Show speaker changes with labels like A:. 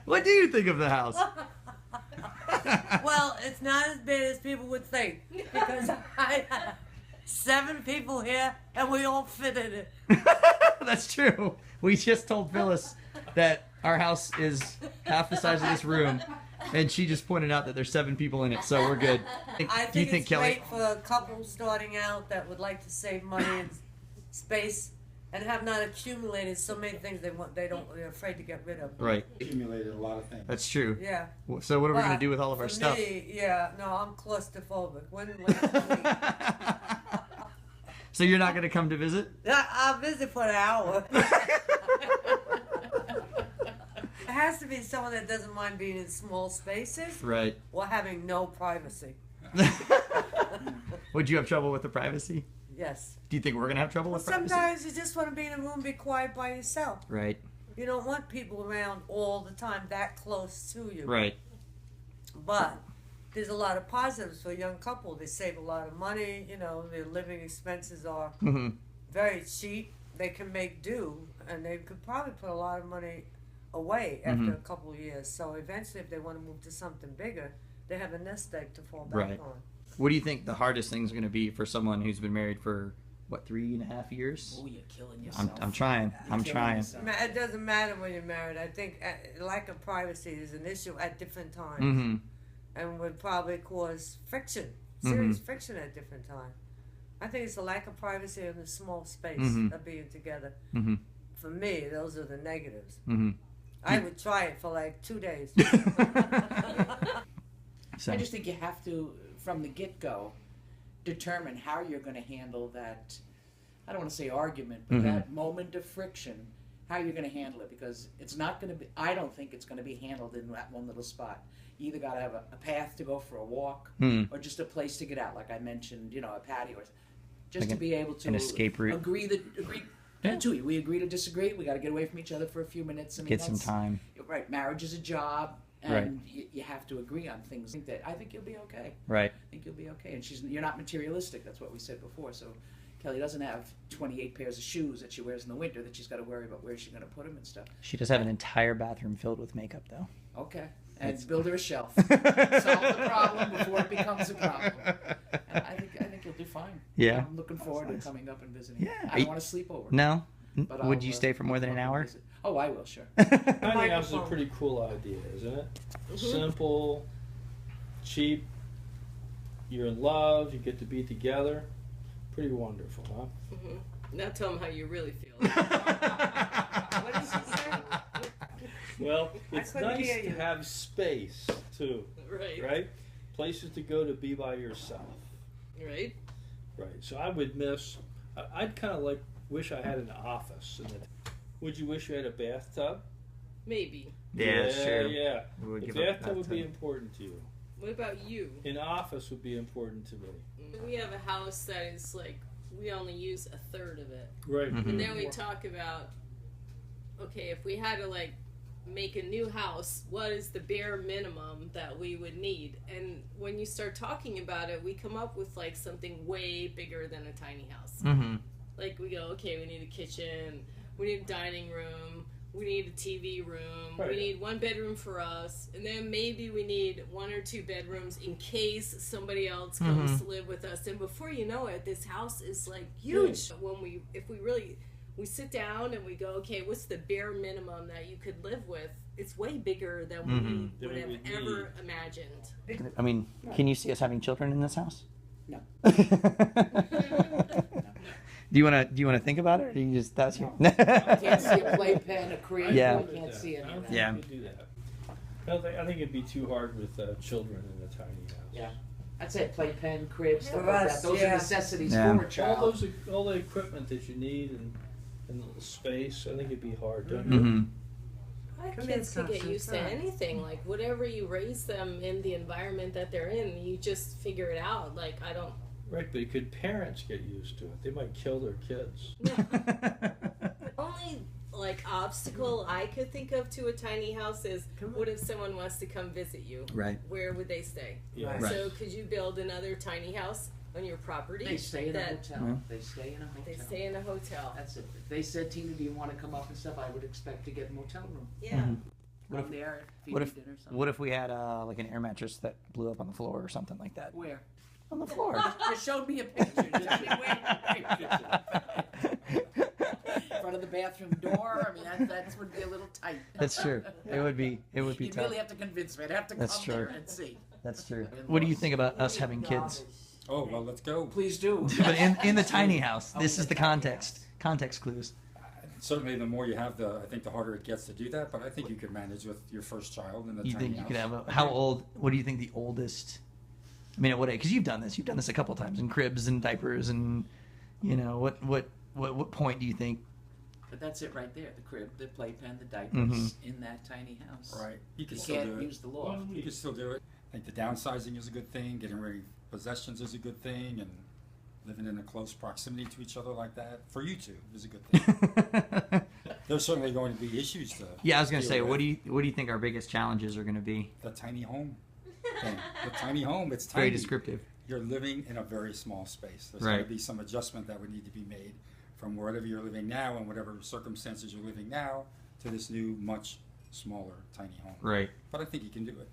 A: What do you think of the house?
B: Well, it's not as bad as people would think because I have 7 people here and we all fit in it.
A: That's true. We just told Phyllis that our house is half the size of this room, and she just pointed out that there's 7 people in it, so we're good.
B: I
A: Do you
B: think
A: think
B: it's
A: Kelly?
B: great for a couple starting out that would like to save money and space and have not accumulated so many things they're afraid to get rid of.
A: Right.
C: Accumulated a lot of things.
A: That's true.
B: Yeah.
A: So what are we going
B: But
A: to do with all of our
B: for
A: stuff?
B: Me, yeah, no, I'm claustrophobic. When
A: So you're not going to come to visit?
B: I'll visit for an hour. It has to be someone that doesn't mind being in small spaces
A: Right.
B: or having no privacy.
A: Would you have trouble with the privacy?
B: Yes.
A: Do you think we're going to have trouble
B: Well,
A: with privacy?
B: sometimes you just want to be in a room, be quiet by yourself.
A: Right.
B: You don't want people around all the time that close to you.
A: Right.
B: But there's a lot of positives for a young couple. They save a lot of money. You know, their living expenses are
A: Mm-hmm.
B: very cheap. They can make do, and they could probably put a lot of money away after
A: Mhm.
B: a couple of years. So eventually, if they want to move to something bigger, they have a nest egg to fall back
A: Right.
B: on.
A: What do you think the hardest thing is going to be for someone who's been married for, what, 3.5 years?
D: Oh, you're killing yourself.
A: I'm trying. I'm
D: Killing
A: trying.
D: yourself.
B: It doesn't matter when you're married. I think lack of privacy is an issue at different times.
A: Mm-hmm.
B: And would probably cause friction, serious friction at different times. I think it's a lack of privacy in the small space
A: Mhm.
B: of being together.
A: Mm-hmm.
B: For me, those are the negatives.
A: Mm-hmm.
B: I would try it for like 2 days.
A: So,
D: I just think you have to, from the get-go, determine how you're going to handle that, I don't want to say argument, but
A: Mhm.
D: that moment of friction, how you're going to handle it, because it's not going to be, I don't think it's going to be handled in that one little spot. You either got to have a path to go for a walk,
A: Mhm.
D: or just a place to get out, like I mentioned, you know, a patio, or just
A: Like
D: to
A: an-
D: be able to
A: an escape route.
D: agree to we agree to disagree, we got to get away from each other for a few minutes. I mean,
A: get some
D: that's-
A: time.
D: Right, marriage is a job,
A: Right.
D: and you have to agree on things. I think you'll be okay.
A: Right.
D: I think you'll be okay. And you're not materialistic. That's what we said before. So Kelly doesn't have 28 pairs of shoes that she wears in the winter that she's got to worry about where she's going to put them and stuff.
A: She does have an entire bathroom filled with makeup, though.
D: Okay, and build her a shelf. Solve the problem before it becomes a problem. And I think you'll do fine.
A: Yeah.
D: I'm looking forward to coming up and visiting.
A: Yeah.
D: I don't want to sleep over.
A: No?
D: But
A: Would
D: I'll,
A: you stay for more than an
D: I'll
A: hour?
D: visit. Oh, I will, sure.
E: Tiny house is a pretty cool idea, isn't it? Simple, cheap. You're in love. You get to be together. Pretty wonderful, huh?
F: Mm-hmm. Now tell them how you really feel.
B: What did she say?
E: Well, it's
B: couldn't
E: nice
B: hear
E: to
B: you.
E: have space too,
F: Right.
E: right? Places to go to be by yourself,
F: Right.
E: right? So I would miss. I'd kind of wish I had an office. Would you wish you had a bathtub?
F: Maybe.
A: Yeah, sure.
E: Yeah.
A: We would
E: The
A: give up
E: bathtub would be
A: bathtub.
E: important to you.
F: What about you?
E: An office would be important to me.
F: We have a house that is like we only use a third of it,
E: Right.
A: Mhm.
F: and then we talk about okay, if we had to like make a new house, what is the bare minimum that we would need? And when you start talking about it, we come up with like something way bigger than a tiny house.
A: Mm-hmm.
F: Like we go, okay, we need a kitchen, we need a dining room, we need a TV room,
E: Right.
F: we need 1 bedroom for us, and then maybe we need 1 or 2 bedrooms in case somebody else comes to live with us. And before you know it, this house is like huge. When we sit down and we go, okay, what's the bare minimum that you could live with? It's way bigger than we
E: Than
F: would
E: we
F: have
E: would
F: ever imagined.
A: I mean, can you see us having children in this house?
D: No.
A: Do you wanna think about it, or do you just that's you?
D: Can't see a playpen, a crib.
A: Yeah.
D: You can't see
E: I
D: any
E: don't
D: of that.
E: think
A: Yeah.
E: you could do that. I think it'd be too hard with children in a tiny house.
D: Yeah. I'd say playpen, crib, stuff
B: For
D: like
B: us,
D: that. Those
B: yeah.
D: are necessities
A: Yeah.
D: for a child.
E: All the equipment that you need and the space. I think it'd be hard. Don't you?
A: Mm-hmm.
F: My
B: Come
F: kids
B: in,
F: could get
B: Constance,
F: used to
B: right.
F: anything. Like whatever you raise them in the environment that they're in, you just figure it out. Like I don't.
E: Right, but could parents get used to it? They might kill their kids.
F: Only like obstacle I could think of to a tiny house is
B: Come on.
F: what if someone wants to come visit you?
A: Right.
F: Where would they stay?
E: Yeah.
B: Right.
A: Right.
F: So could you build another tiny house on your property?
D: They stay in a
F: that
D: hotel.
A: Yeah.
D: They stay in a hotel.
F: They stay in a hotel.
D: That's it. If they said, Tina, do you want to come up and stuff, I would expect to get a motel room.
F: Yeah.
A: Mhm. What
D: From there, if you
A: what if-
D: need it or something.
A: What if we had like an air mattress that blew up on the floor or something like that?
D: Where?
A: On the floor.
D: You showed me a picture. Tell me where the picture. In front of the bathroom door. I mean, that would be a little tight.
A: That's true. It would be
D: You'd
A: tough.
D: really have to convince me. I'd have to
A: That's
D: come
A: true.
D: there and see.
A: That's true. What do you think about us having kids?
C: Oh, well, let's go.
D: Please do.
A: But in the tiny house, this is the context. Context clues.
C: Certainly, the more you have, I think the harder it gets to do that. But I think you could manage with your first child in the
A: You
C: tiny
A: think you
C: house.
A: could have how old? What do you think the oldest? I mean, at what age? Because you've done this. You've done this a couple times in cribs and diapers and, what point do you think?
D: But that's it right there. The crib, the playpen, the diapers
A: Mhm.
D: in that tiny house.
C: Right. You can
D: You
C: still
D: can't
C: do it.
D: use the loft.
C: You can still do it. I think the downsizing is a good thing. Getting rid of possessions is a good thing, and living in a close proximity to each other like that for you two is a good thing. There's certainly going to be issues to.
A: Yeah, I was gonna
C: deal
A: say,
C: with.
A: what do you think our biggest challenges are gonna be?
C: The tiny home thing. The tiny home. It's tiny.
A: Very descriptive.
C: You're living in a very small space. There's
A: Right.
C: going to be some adjustment that would need to be made from wherever you're living now and whatever circumstances you're living now to this new, much smaller, tiny home.
A: Right.
C: But I think you can do it.